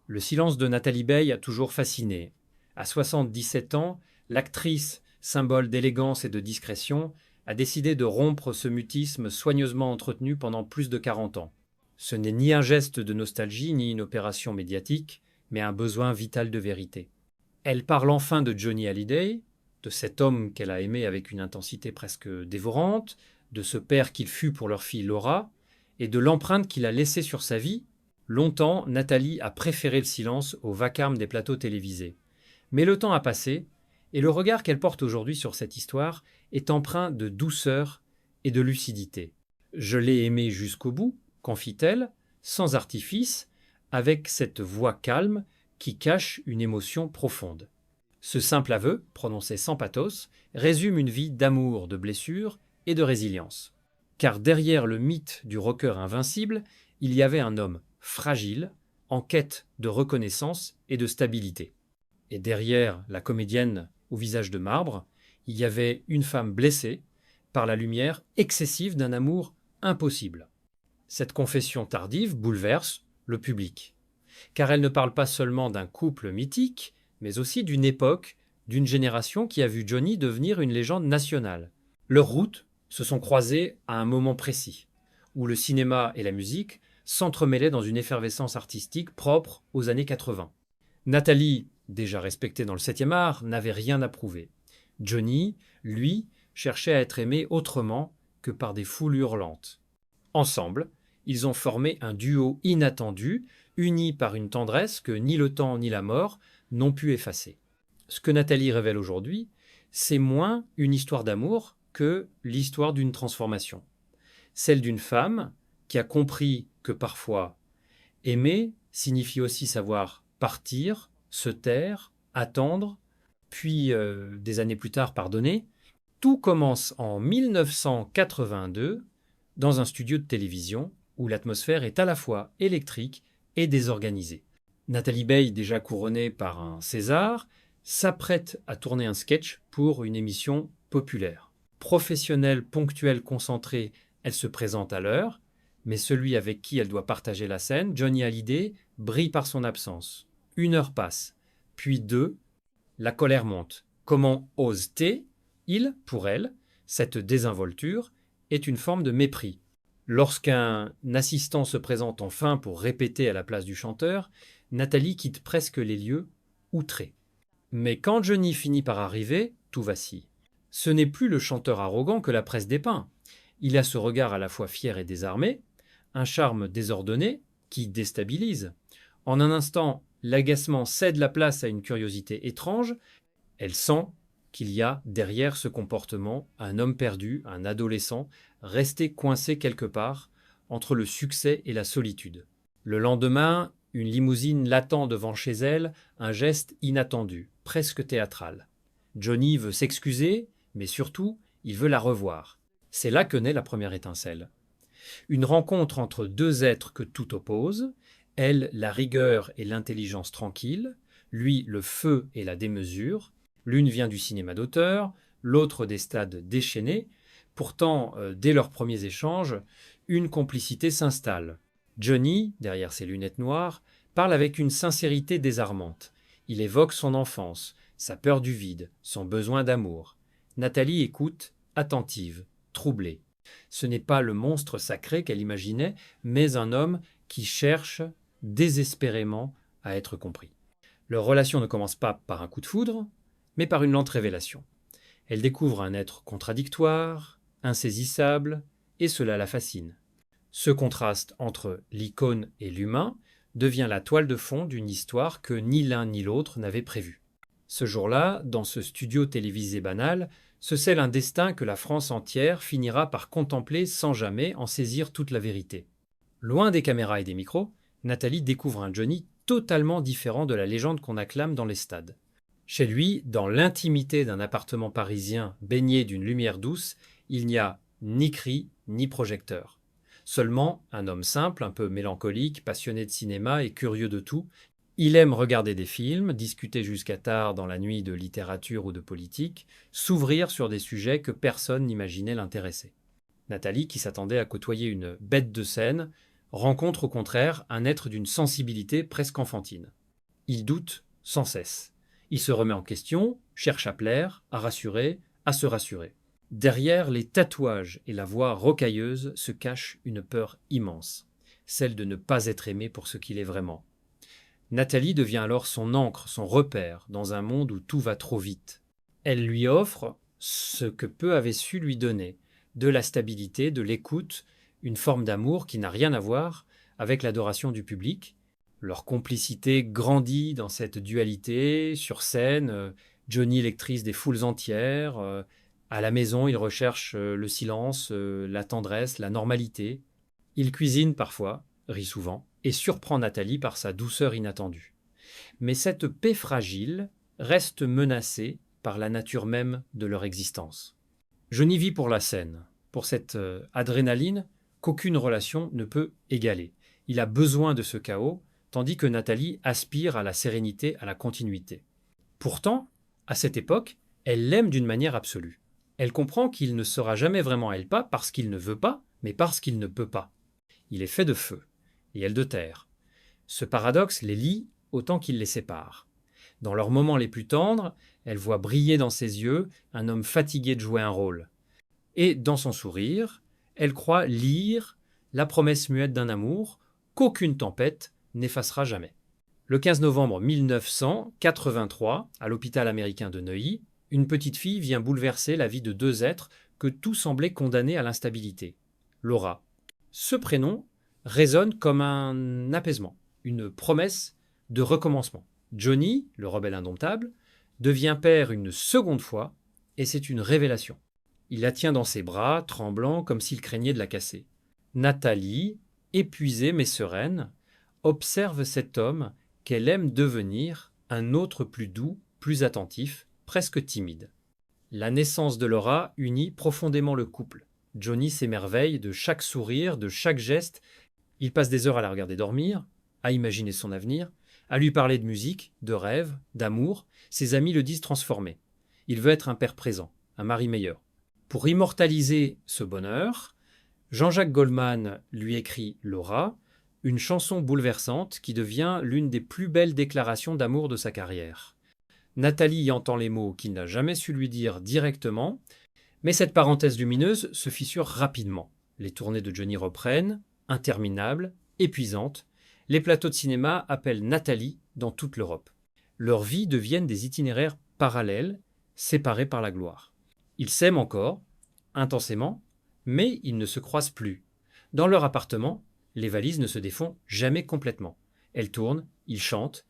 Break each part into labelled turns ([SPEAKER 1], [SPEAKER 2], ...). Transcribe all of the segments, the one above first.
[SPEAKER 1] Le silence de Nathalie Baye a toujours fasciné. À 77 ans, l'actrice, symbole d'élégance et de discrétion, a décidé de rompre ce mutisme soigneusement entretenu pendant plus de 40 ans. Ce n'est ni un geste de nostalgie ni une opération médiatique, mais un besoin vital de vérité. Elle parle enfin de Johnny Hallyday, de cet homme qu'elle a aimé avec une intensité presque dévorante, de ce père qu'il fut pour leur fille Laura, et de l'empreinte qu'il a laissée sur sa vie. Longtemps, Nathalie a préféré le silence au vacarme des plateaux télévisés. Mais le temps a passé, et le regard qu'elle porte aujourd'hui sur cette histoire est empreint de douceur et de lucidité. Je l'ai aimée jusqu'au bout, confie-t-elle, sans artifice, avec cette voix calme qui cache une émotion profonde. Ce simple aveu, prononcé sans pathos, résume une vie d'amour, de blessures et de résilience. Car derrière le mythe du rocker invincible, il y avait un homme fragile, en quête de reconnaissance et de stabilité. Et derrière la comédienne au visage de marbre, il y avait une femme blessée par la lumière excessive d'un amour impossible. Cette confession tardive bouleverse le public, car elle ne parle pas seulement d'un couple mythique, mais aussi d'une époque, d'une génération qui a vu Johnny devenir une légende nationale. Leurs routes se sont croisées à un moment précis, où le cinéma et la musique s'entremêlaient dans une effervescence artistique propre aux années 80. Nathalie, déjà respectée dans le 7e art, n'avait rien à prouver. Johnny, lui, cherchait à être aimé autrement que par des foules hurlantes. Ensemble, ils ont formé un duo inattendu, uni par une tendresse que ni le temps ni la mort n'ont pu effacer. Ce que Nathalie révèle aujourd'hui, c'est moins une histoire d'amour que l'histoire d'une transformation. Celle d'une femme qui a compris que parfois aimer signifie aussi savoir partir, se taire, attendre, puis des années plus tard pardonner. Tout commence en 1982 dans un studio de télévision où l'atmosphère est à la fois électrique et désorganisée. Nathalie Baye, déjà couronnée par un César, s'apprête à tourner un sketch pour une émission populaire. Professionnelle, ponctuelle, concentrée, elle se présente à l'heure, mais celui avec qui elle doit partager la scène, Johnny Hallyday, brille par son absence. 1 heure passe, puis 2, la colère monte. Comment ose-t-il? Il, pour elle, cette désinvolture est une forme de mépris. Lorsqu'un assistant se présente enfin pour répéter à la place du chanteur, Nathalie quitte presque les lieux, outrée. Mais quand Johnny finit par arriver, tout vacille. Ce n'est plus le chanteur arrogant que la presse dépeint. Il a ce regard à la fois fier et désarmé, un charme désordonné qui déstabilise. En un instant, l'agacement cède la place à une curiosité étrange. Elle sent qu'il y a derrière ce comportement un homme perdu, un adolescent, resté coincé quelque part entre le succès et la solitude. Le lendemain, une limousine l'attend devant chez elle, un geste inattendu, presque théâtral. Johnny veut s'excuser, mais surtout, il veut la revoir. C'est là que naît la première étincelle. Une rencontre entre deux êtres que tout oppose, elle la rigueur et l'intelligence tranquille, lui le feu et la démesure. L'une vient du cinéma d'auteur, l'autre des stades déchaînés. Pourtant, dès leurs premiers échanges, une complicité s'installe. Johnny, derrière ses lunettes noires, parle avec une sincérité désarmante. Il évoque son enfance, sa peur du vide, son besoin d'amour. Nathalie écoute, attentive, troublée. Ce n'est pas le monstre sacré qu'elle imaginait, mais un homme qui cherche désespérément à être compris. Leur relation ne commence pas par un coup de foudre, mais par une lente révélation. Elle découvre un être contradictoire, insaisissable, et cela la fascine. Ce contraste entre l'icône et l'humain devient la toile de fond d'une histoire que ni l'un ni l'autre n'avait prévue. Ce jour-là, dans ce studio télévisé banal, se scelle un destin que la France entière finira par contempler sans jamais en saisir toute la vérité. Loin des caméras et des micros, Nathalie découvre un Johnny totalement différent de la légende qu'on acclame dans les stades. Chez lui, dans l'intimité d'un appartement parisien baigné d'une lumière douce, il n'y a ni cri ni projecteur. Seulement un homme simple, un peu mélancolique, passionné de cinéma et curieux de tout. Il aime regarder des films, discuter jusqu'à tard dans la nuit de littérature ou de politique, s'ouvrir sur des sujets que personne n'imaginait l'intéresser. Nathalie, qui s'attendait à côtoyer une bête de scène, rencontre au contraire un être d'une sensibilité presque enfantine. Il doute sans cesse. Il se remet en question, cherche à plaire, à rassurer, à se rassurer. Derrière les tatouages et la voix rocailleuse se cache une peur immense, celle de ne pas être aimé pour ce qu'il est vraiment. Nathalie devient alors son ancre, son repère, dans un monde où tout va trop vite. Elle lui offre ce que peu avait su lui donner, de la stabilité, de l'écoute, une forme d'amour qui n'a rien à voir avec l'adoration du public. Leur complicité grandit dans cette dualité, sur scène, Johnny lectrice des foules entières, à la maison il recherche le silence, la tendresse, la normalité. Il cuisine parfois, rit souvent, et surprend Nathalie par sa douceur inattendue. Mais cette paix fragile reste menacée par la nature même de leur existence. Je n'y vis pour la scène, pour cette adrénaline qu'aucune relation ne peut égaler. Il a besoin de ce chaos, tandis que Nathalie aspire à la sérénité, à la continuité. Pourtant, à cette époque, elle l'aime d'une manière absolue. Elle comprend qu'il ne sera jamais vraiment elle pas parce qu'il ne veut pas, mais parce qu'il ne peut pas. Il est fait de feu, et elle de terre. Ce paradoxe les lie autant qu'il les sépare. Dans leurs moments les plus tendres, elle voit briller dans ses yeux un homme fatigué de jouer un rôle. Et dans son sourire, elle croit lire la promesse muette d'un amour qu'aucune tempête n'effacera jamais. Le 15 novembre 1983, à l'hôpital américain de Neuilly, une petite fille vient bouleverser la vie de deux êtres que tout semblait condamner à l'instabilité. Laura. Ce prénom résonne comme un apaisement, une promesse de recommencement. Johnny, le rebelle indomptable, devient père une seconde fois et c'est une révélation. Il la tient dans ses bras, tremblant comme s'il craignait de la casser. Nathalie, épuisée mais sereine, observe cet homme qu'elle aime devenir un autre plus doux, plus attentif, presque timide. La naissance de Laura unit profondément le couple. Johnny s'émerveille de chaque sourire, de chaque geste. Il passe des heures à la regarder dormir, à imaginer son avenir, à lui parler de musique, de rêve, d'amour. Ses amis le disent transformé. Il veut être un père présent, un mari meilleur. Pour immortaliser ce bonheur, Jean-Jacques Goldman lui écrit Laura, une chanson bouleversante qui devient l'une des plus belles déclarations d'amour de sa carrière. Nathalie y entend les mots qu'il n'a jamais su lui dire directement, mais cette parenthèse lumineuse se fissure rapidement. Les tournées de Johnny reprennent, interminables, épuisantes. Les plateaux de cinéma appellent Nathalie dans toute l'Europe. Leurs vies deviennent des itinéraires parallèles, séparés par la gloire. Ils s'aiment encore, intensément, mais ils ne se croisent plus. Dans leur appartement, les valises ne se défont jamais complètement. Elles tournent, ils chantent,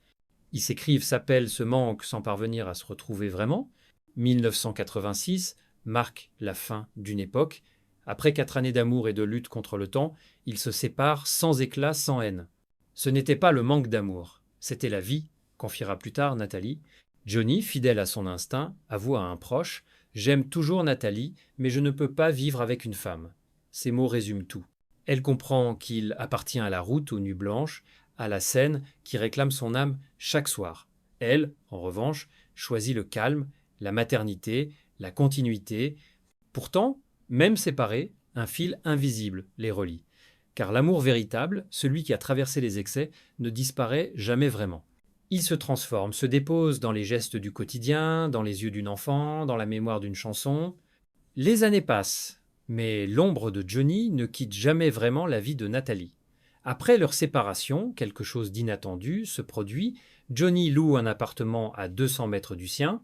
[SPEAKER 1] ils s'écrivent, s'appellent, se manquent sans parvenir à se retrouver vraiment. 1986 marque la fin d'une époque. Après 4 années d'amour et de lutte contre le temps, ils se séparent sans éclat, sans haine. Ce n'était pas le manque d'amour, c'était la vie, confiera plus tard Nathalie. Johnny, fidèle à son instinct, avoue à un proche « J'aime toujours Nathalie, mais je ne peux pas vivre avec une femme. » Ces mots résument tout. Elle comprend qu'il appartient à la route aux nuits blanches, à la scène qui réclame son âme chaque soir. Elle, en revanche, choisit le calme, la maternité, la continuité. Pourtant, même séparés, un fil invisible les relie. Car l'amour véritable, celui qui a traversé les excès, ne disparaît jamais vraiment. Il se transforme, se dépose dans les gestes du quotidien, dans les yeux d'une enfant, dans la mémoire d'une chanson. Les années passent, mais l'ombre de Johnny ne quitte jamais vraiment la vie de Nathalie. Après leur séparation, quelque chose d'inattendu se produit. Johnny loue un appartement à 200 mètres du sien.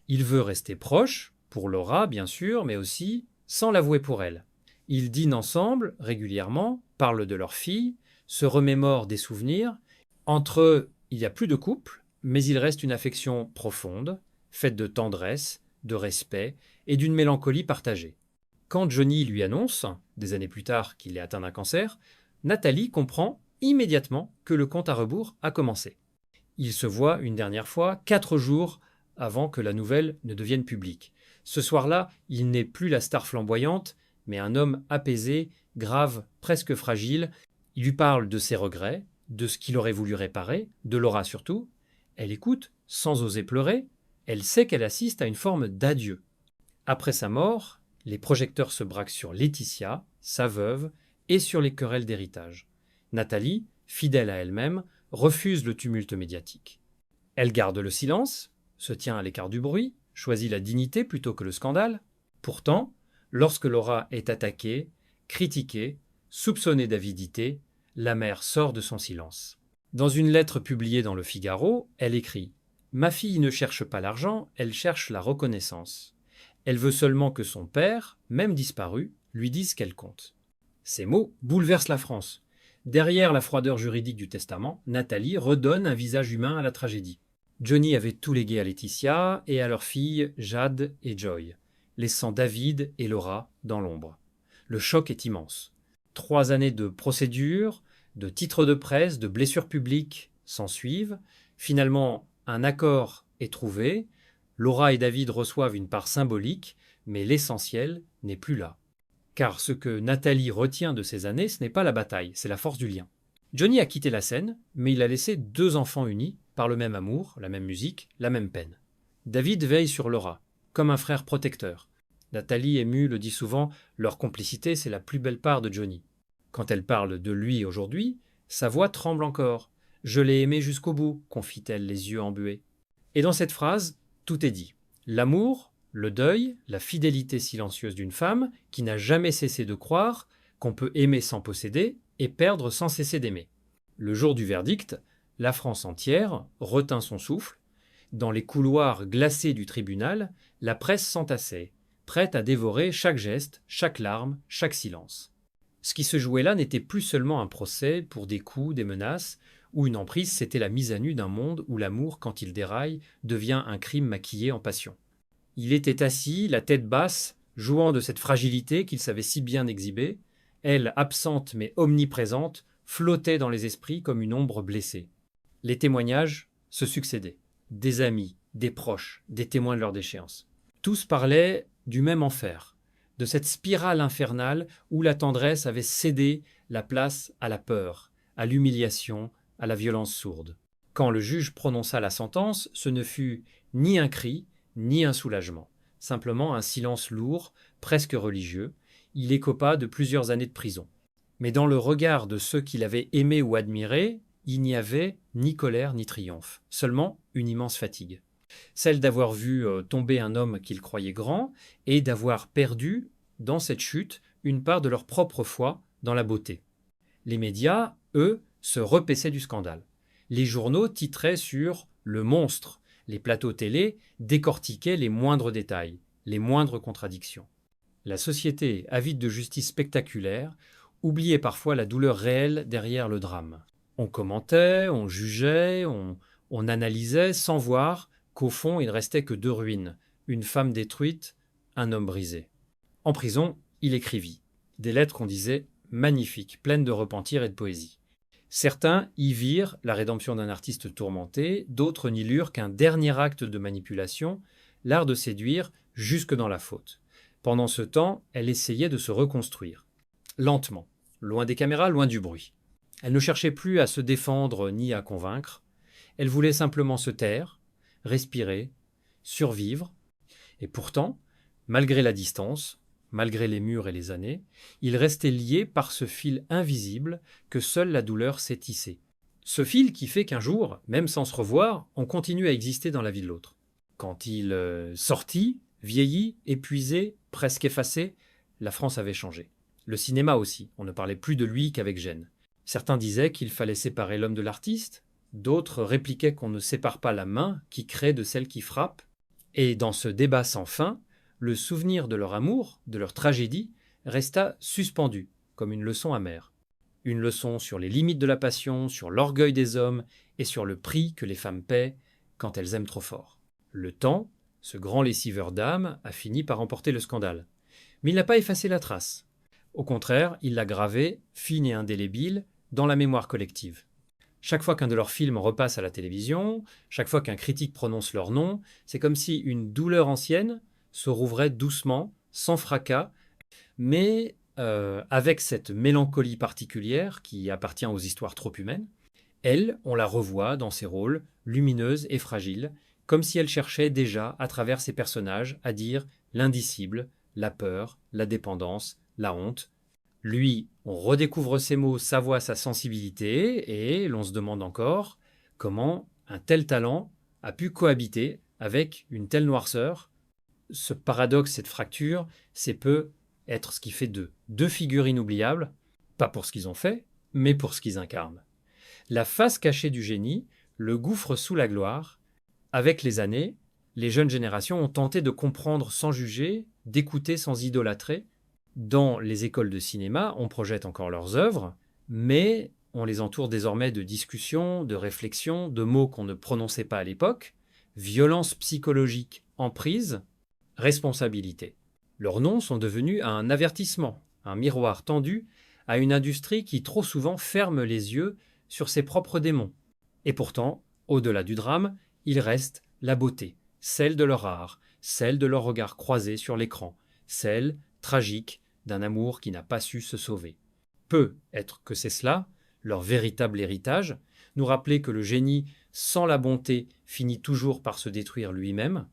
[SPEAKER 1] Il veut rester proche, pour Laura bien sûr, mais aussi sans l'avouer pour elle. Ils dînent ensemble régulièrement, parlent de leur fille, se remémorent des souvenirs. Entre eux, il n'y a plus de couple, mais il reste une affection profonde, faite de tendresse, de respect et d'une mélancolie partagée. Quand Johnny lui annonce, des années plus tard, qu'il est atteint d'un cancer, Nathalie comprend immédiatement que le compte à rebours a commencé. Ils se voient une dernière fois 4 jours avant que la nouvelle ne devienne publique. Ce soir-là, il n'est plus la star flamboyante, mais un homme apaisé, grave, presque fragile. Il lui parle de ses regrets, de ce qu'il aurait voulu réparer, de Laura surtout. Elle écoute, sans oser pleurer. Elle sait qu'elle assiste à une forme d'adieu. Après sa mort, les projecteurs se braquent sur Laetitia, sa veuve, et sur les querelles d'héritage. Nathalie, fidèle à elle-même, refuse le tumulte médiatique. Elle garde le silence, se tient à l'écart du bruit, choisit la dignité plutôt que le scandale. Pourtant, lorsque Laura est attaquée, critiquée, soupçonnée d'avidité, la mère sort de son silence. Dans une lettre publiée dans Le Figaro, elle écrit « Ma fille ne cherche pas l'argent, elle cherche la reconnaissance. Elle veut seulement que son père, même disparu, lui dise qu'elle compte. » Ces mots bouleversent la France. Derrière la froideur juridique du testament, Nathalie redonne un visage humain à la tragédie. Johnny avait tout légué à Laetitia et à leurs filles Jade et Joy, laissant David et Laura dans l'ombre. Le choc est immense. 3 années de procédures, de titres de presse, de blessures publiques s'ensuivent. Finalement, un accord est trouvé. Laura et David reçoivent une part symbolique, mais l'essentiel n'est plus là. Car ce que Nathalie retient de ces années, ce n'est pas la bataille, c'est la force du lien. Johnny a quitté la scène, mais il a laissé 2 enfants unis par le même amour, la même musique, la même peine. David veille sur Laura, comme un frère protecteur. Nathalie, émue, le dit souvent, leur complicité, c'est la plus belle part de Johnny. Quand elle parle de lui aujourd'hui, sa voix tremble encore. « Je l'ai aimé jusqu'au bout », confie-t-elle les yeux embués. Et dans cette phrase, tout est dit. L'amour, le deuil, la fidélité silencieuse d'une femme qui n'a jamais cessé de croire qu'on peut aimer sans posséder et perdre sans cesser d'aimer. Le jour du verdict, la France entière retint son souffle. Dans les couloirs glacés du tribunal, la presse s'entassait, prête à dévorer chaque geste, chaque larme, chaque silence. Ce qui se jouait là n'était plus seulement un procès pour des coups, des menaces, ou une emprise, c'était la mise à nu d'un monde où l'amour, quand il déraille, devient un crime maquillé en passion. Il était assis, la tête basse, jouant de cette fragilité qu'il savait si bien exhiber. Elle, absente mais omniprésente, flottait dans les esprits comme une ombre blessée. Les témoignages se succédaient. Des amis, des proches, des témoins de leur déchéance. Tous parlaient du même enfer, de cette spirale infernale où la tendresse avait cédé la place à la peur, à l'humiliation, à la violence sourde. Quand le juge prononça la sentence, ce ne fut ni un cri, ni un soulagement, simplement un silence lourd, presque religieux. Il écopa de plusieurs années de prison. Mais dans le regard de ceux qui l'avaient aimé ou admiré, il n'y avait ni colère ni triomphe, seulement une immense fatigue. Celle d'avoir vu tomber un homme qu'ils croyaient grand et d'avoir perdu, dans cette chute, une part de leur propre foi dans la beauté. Les médias, eux, se repaissaient du scandale. Les journaux titraient sur « le monstre ». Les plateaux télé décortiquaient les moindres détails, les moindres contradictions. La société, avide de justice spectaculaire, oubliait parfois la douleur réelle derrière le drame. On commentait, on jugeait, on analysait sans voir qu'au fond il ne restait que 2 ruines, une femme détruite, un homme brisé. En prison, il écrivit des lettres qu'on disait magnifiques, pleines de repentir et de poésie. Certains y virent la rédemption d'un artiste tourmenté, d'autres n'y lurent qu'un dernier acte de manipulation, l'art de séduire jusque dans la faute. Pendant ce temps, elle essayait de se reconstruire. Lentement, loin des caméras, loin du bruit. Elle ne cherchait plus à se défendre ni à convaincre. Elle voulait simplement se taire, respirer, survivre. Et pourtant, malgré la distance, malgré les murs et les années, ils restaient liés par ce fil invisible que seule la douleur sait tisser. Ce fil qui fait qu'un jour, même sans se revoir, on continue à exister dans la vie de l'autre. Quand il sortit, vieilli, épuisé, presque effacé, la France avait changé. Le cinéma aussi, on ne parlait plus de lui qu'avec gêne. Certains disaient qu'il fallait séparer l'homme de l'artiste, d'autres répliquaient qu'on ne sépare pas la main qui crée de celle qui frappe. Et dans ce débat sans fin, le souvenir de leur amour, de leur tragédie, resta suspendu, comme une leçon amère. Une leçon sur les limites de la passion, sur l'orgueil des hommes et sur le prix que les femmes paient quand elles aiment trop fort. Le temps, ce grand lessiveur d'âme, a fini par emporter le scandale. Mais il n'a pas effacé la trace. Au contraire, il l'a gravée, fine et indélébile, dans la mémoire collective. Chaque fois qu'un de leurs films repasse à la télévision, chaque fois qu'un critique prononce leur nom, c'est comme si une douleur ancienne se rouvrait doucement, sans fracas, mais avec cette mélancolie particulière qui appartient aux histoires trop humaines. Elle, on la revoit dans ses rôles, lumineuse et fragile, comme si elle cherchait déjà, à travers ses personnages, à dire l'indicible, la peur, la dépendance, la honte. Lui, on redécouvre ses mots, sa voix, sa sensibilité, et l'on se demande encore comment un tel talent a pu cohabiter avec une telle noirceur. Ce paradoxe, cette fracture, c'est peut être ce qui fait d'eux deux figures inoubliables, pas pour ce qu'ils ont fait, mais pour ce qu'ils incarnent. La face cachée du génie, le gouffre sous la gloire. Avec les années, les jeunes générations ont tenté de comprendre sans juger, d'écouter sans idolâtrer. Dans les écoles de cinéma, on projette encore leurs œuvres, mais on les entoure désormais de discussions, de réflexions, de mots qu'on ne prononçait pas à l'époque. Violence psychologique, emprise, responsabilité. Leurs noms sont devenus un avertissement, un miroir tendu à une industrie qui trop souvent ferme les yeux sur ses propres démons. Et pourtant, au-delà du drame, il reste la beauté, celle de leur art, celle de leur regard croisé sur l'écran, celle, tragique, d'un amour qui n'a pas su se sauver. Peut être que c'est cela, leur véritable héritage, nous rappeler que le génie, sans la bonté, finit toujours par se détruire lui-même.